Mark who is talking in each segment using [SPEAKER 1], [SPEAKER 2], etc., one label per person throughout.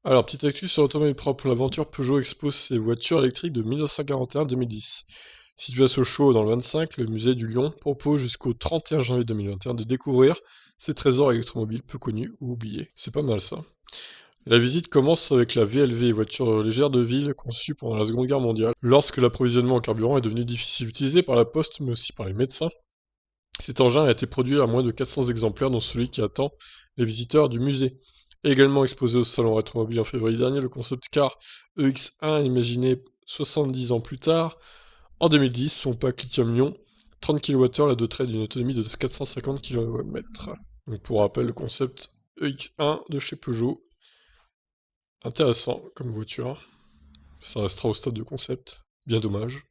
[SPEAKER 1] Alors, petite actu sur l'automobile propre, l'aventure Peugeot expose ses voitures électriques de 1941 à 2010. Situé à Sochaux dans le 25, le musée du Lyon propose jusqu'au 31 janvier 2021 de découvrir ces trésors électromobiles peu connus ou oubliés. C'est pas mal ça. La visite commence avec la VLV, voiture légère de ville conçue pendant la Seconde Guerre mondiale, lorsque l'approvisionnement en carburant est devenu difficile, utilisé par la poste mais aussi par les médecins. Cet engin a été produit à moins de 400 exemplaires, dont celui qui attend les visiteurs du musée. Également exposé au salon Rétromobile en février dernier, le concept car EX1, imaginé 70 ans plus tard, en 2010, son pack lithium-ion, 30 kWh, la doterait d'une autonomie de 450 km. Donc pour rappel, le concept EX1 de chez Peugeot, intéressant comme voiture. Ça restera au stade de concept, bien dommage.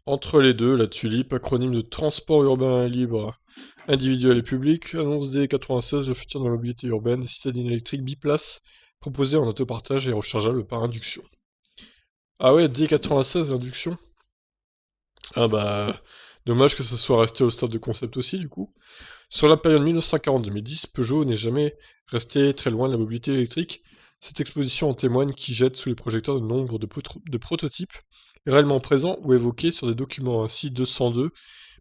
[SPEAKER 1] Entre les deux, la Tulipe, acronyme de Transport urbain libre, individuel et public, annonce dès 96 le futur de la mobilité urbaine, des citadines électriques biplaces, proposées en autopartage et rechargeables par induction. Ah ouais, dès 96, l'induction? Ah bah, dommage que ça soit resté au stade de concept aussi, du coup. Sur la période 1940-2010, Peugeot n'est jamais resté très loin de la mobilité électrique. Cette exposition en témoigne qui jette sous les projecteurs de nombre de prototypes réellement présents ou évoqués sur des documents ainsi 202,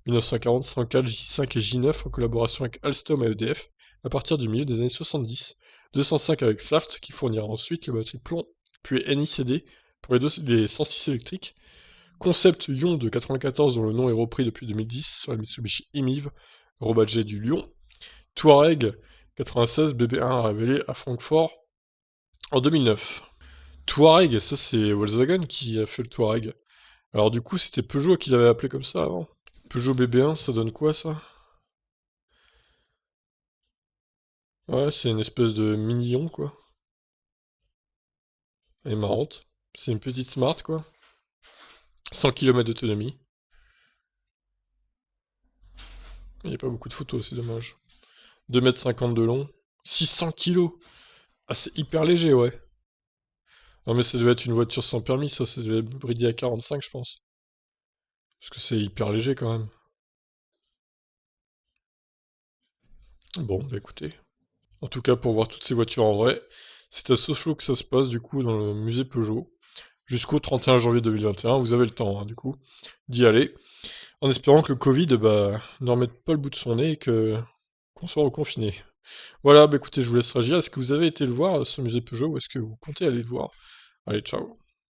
[SPEAKER 1] 1940, 104, J5 et J9 en collaboration avec Alstom et EDF à partir du milieu des années 70, 205 avec Saft qui fournira ensuite le batterie plomb, puis NICD pour les 106 électriques, Concept Ion de 94 dont le nom est repris depuis 2010 sur la Mitsubishi Emiv, rebadgé du Lion, Touareg 96 BB1 révélé à Francfort en 2009. Touareg, ça c'est Volkswagen qui a fait le Touareg. Alors du coup c'était Peugeot qui l'avait appelé comme ça avant. Peugeot BB1, ça donne quoi ça? Ouais, c'est une espèce de mini-ion quoi. Elle est marrante. C'est une petite smart quoi. 100 km d'autonomie. Il n'y a pas beaucoup de photos, c'est dommage. 2,50 m de long. 600 kg. Ah c'est hyper léger ouais. Non mais ça devait être une voiture sans permis, ça devait être bridé à 45 je pense. Parce que c'est hyper léger quand même. Bon, bah écoutez. En tout cas, pour voir toutes ces voitures en vrai, c'est à Sochaux que ça se passe, du coup, dans le musée Peugeot. Jusqu'au 31 janvier 2021, vous avez le temps, hein, du coup, d'y aller. En espérant que le Covid, bah, ne remette pas le bout de son nez et qu'on soit reconfiné. Voilà, bah écoutez, je vous laisse réagir. Est-ce que vous avez été le voir, ce musée Peugeot, ou est-ce que vous comptez aller le voir? Allez, ciao.